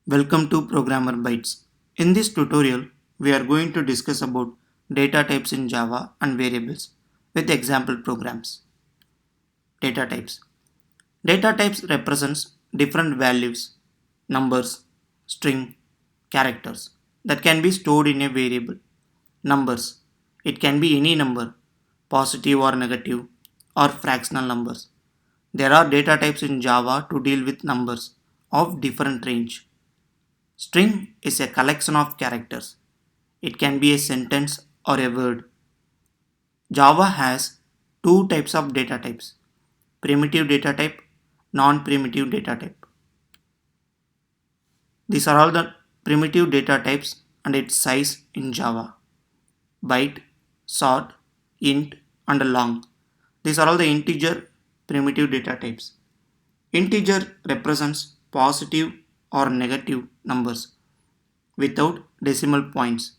Welcome to Programmer Bytes. In this tutorial, we are going to discuss about data types in Java and variables with example programs. Data types. Data types represents different values, numbers, string, characters that can be stored in a variable. Numbers. It can be any number, positive or negative, or fractional numbers. There are data types in Java to deal with numbers of different range. String is a collection of characters. It can be a sentence or a word. Java has two types of data types: primitive data type, non-primitive data type. These are all the primitive data types and its size in Java: byte, short, int, and long. These are all the integer primitive data types. Integer represents positive or negative numbers without decimal points.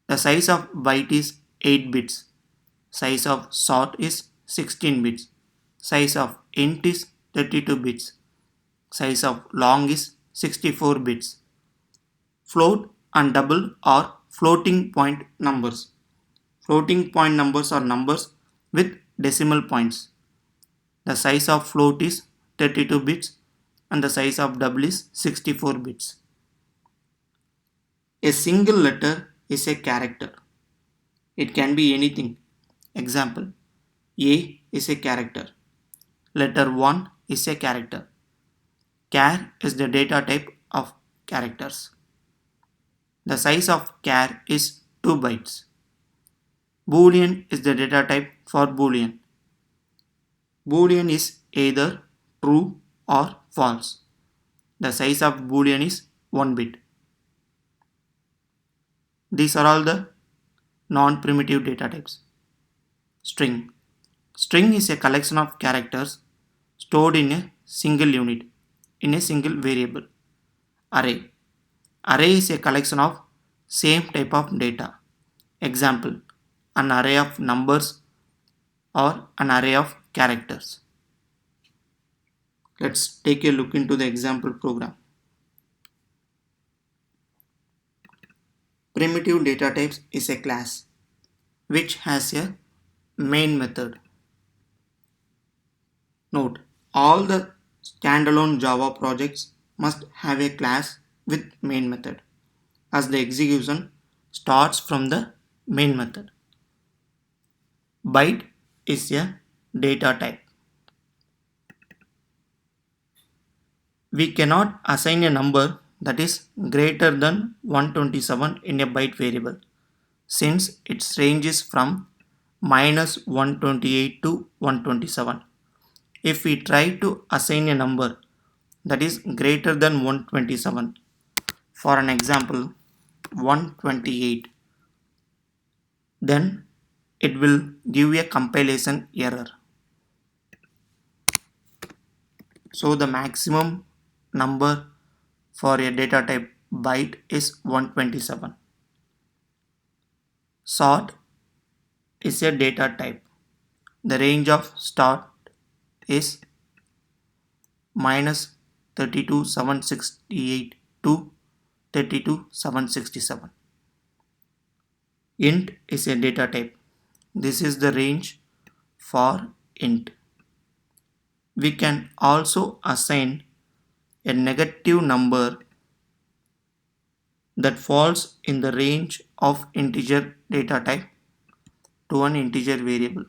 The size of byte is 8 bits. Size of short is 16 bits. Size of int is 32 bits. Size of long is 64 bits. Float and double are floating point numbers. Floating point numbers are numbers with decimal points. The size of float is 32 bits and the size of double is 64 bits. A single letter is a character. It can be anything. Example: A is a character. Letter 1 is a character. Char is the data type of characters. The size of char is 2 bytes. Boolean is the data type for Boolean. Boolean is either true or false. The size of Boolean is 1 bit. These are all the non-primitive data types. String. String is a collection of characters stored in a single unit, in a single variable. Array. Array is a collection of same type of data. Example: an array of numbers or an array of characters. Let's take a look into the example program. Primitive data types is a class which has a main method. Note: all the standalone Java projects must have a class with main method, as the execution starts from the main method. Byte is a data type. We cannot assign a number that is greater than 127 in a byte variable, since its range is from minus 128 to 127. If we try to assign a number that is greater than 127, for an example 128, then it will give a compilation error. So the maximum number for a data type byte is 127. Short is a data type. The range of start is minus 32,768 to 32,767. Int is a data type. This is the range for int. We can also assign a negative number that falls in the range of integer data type to an integer variable.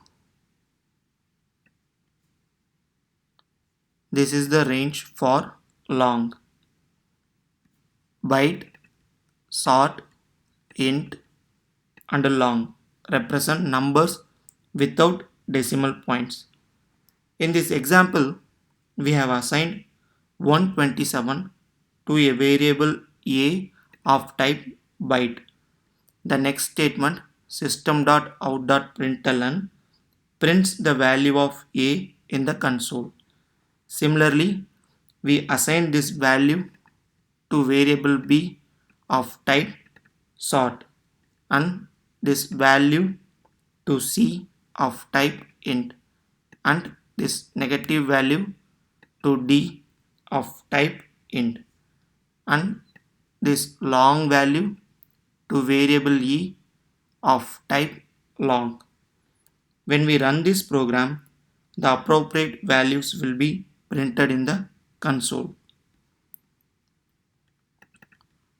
This is the range for long. Byte, short, int, and long represent numbers without decimal points. In this example, we have assigned 127 to a variable a of type byte. The next statement, system.out.println, prints the value of a in the console. Similarly, we assign this value to variable b of type sort and this value to c of type int and this negative value to d of type int. and this long value to variable e of type long. When we run this program, the appropriate values will be printed in the console.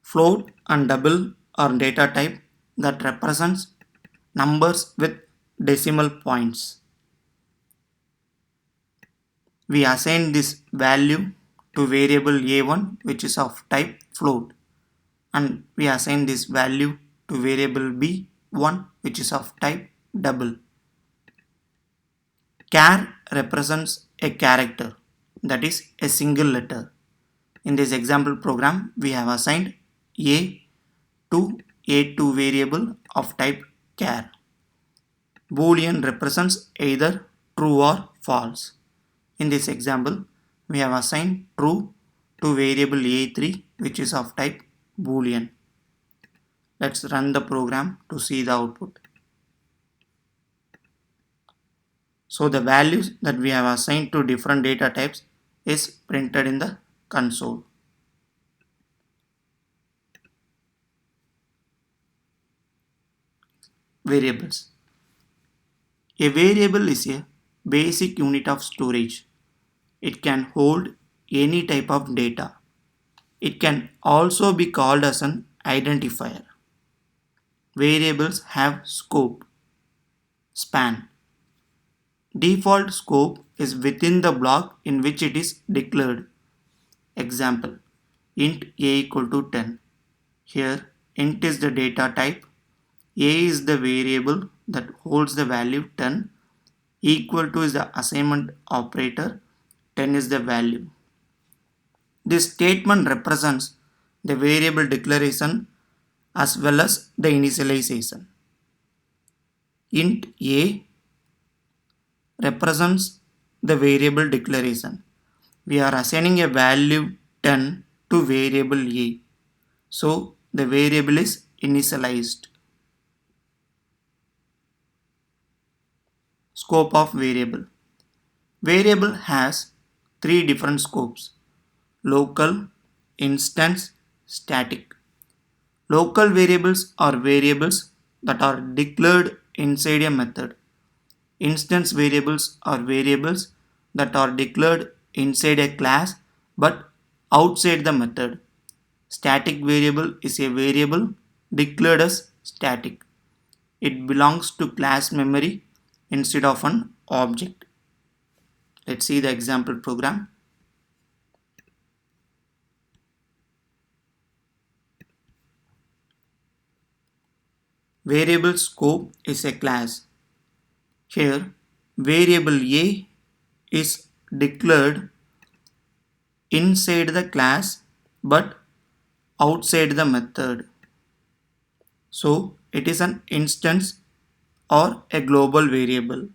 Float and double are data type that represents numbers with decimal points. We assign this value to variable a1 which is of type float, and we assign this value to variable b1 which is of type double. Char represents a character, that is a single letter. In this example program, we have assigned a to a2 variable of type char. Boolean represents either true or false. In this example, we have assigned true to variable a3 which is of type boolean. Let's run the program to see the output. So the values that we have assigned to different data types is printed in the console. Variables. A variable is a basic unit of storage. It can hold any type of data. It can also be called as an identifier. Variables have scope, span. Default scope is within the block in which it is declared. Example, int a equal to 10. Here, int is the data type, a is the variable that holds the value 10, equal to is the assignment operator, 10 is the value. This statement represents the variable declaration as well as the initialization. Int a represents the variable declaration. We are assigning a value 10 to variable a. So the variable is initialized. Scope of variable. Variable has three different scopes: local, instance, static. Local variables are variables that are declared inside a method. Instance variables are variables that are declared inside a class but outside the method. Static variable is a variable declared as static. It belongs to class memory instead of an object. Let's see the example program. Variable scope is a class. Here, variable a is declared inside the class but outside the method. So it is an instance or a global variable.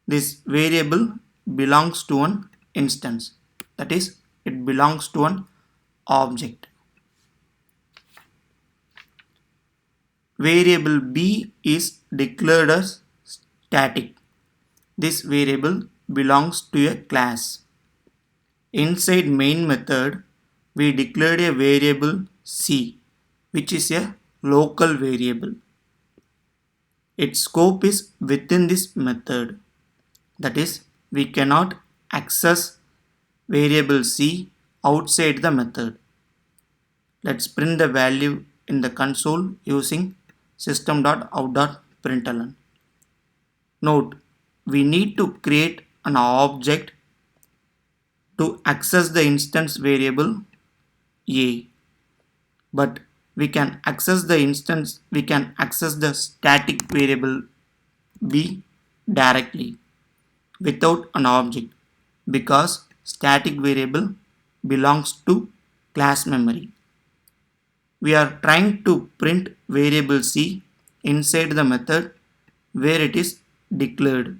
This variable belongs to an instance, that is, it belongs to an object. Variable b is declared as static. This variable belongs to a class. Inside main method, we declared a variable c, which is a local variable. Its scope is within this method. That is, we cannot access variable c outside the method. Let's print the value in the console using system.out.println. Note, we need to create an object to access the instance variable a, but we can access the static variable b directly without an object, because static variable belongs to class memory. We are trying to print variable c inside the method where it is declared.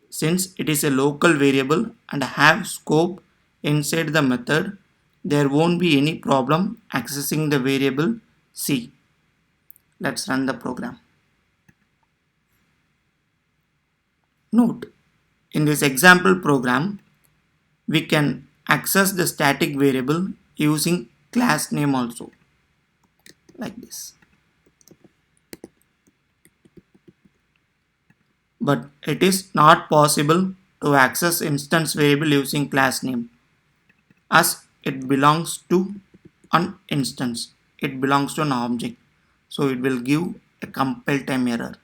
Since it is a local variable and have scope inside the method, there won't be any problem accessing the variable c. Let's run the program. Note, in this example program, we can access the static variable using class name also, like this. But it is not possible to access instance variable using class name as it belongs to an instance. It belongs to an object. So it will give a compile time error.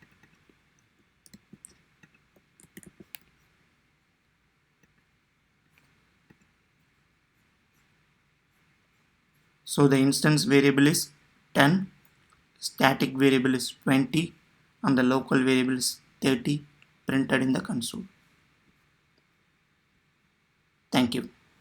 So the instance variable is 10, static variable is 20, and the local variable is 30 printed in the console. Thank you.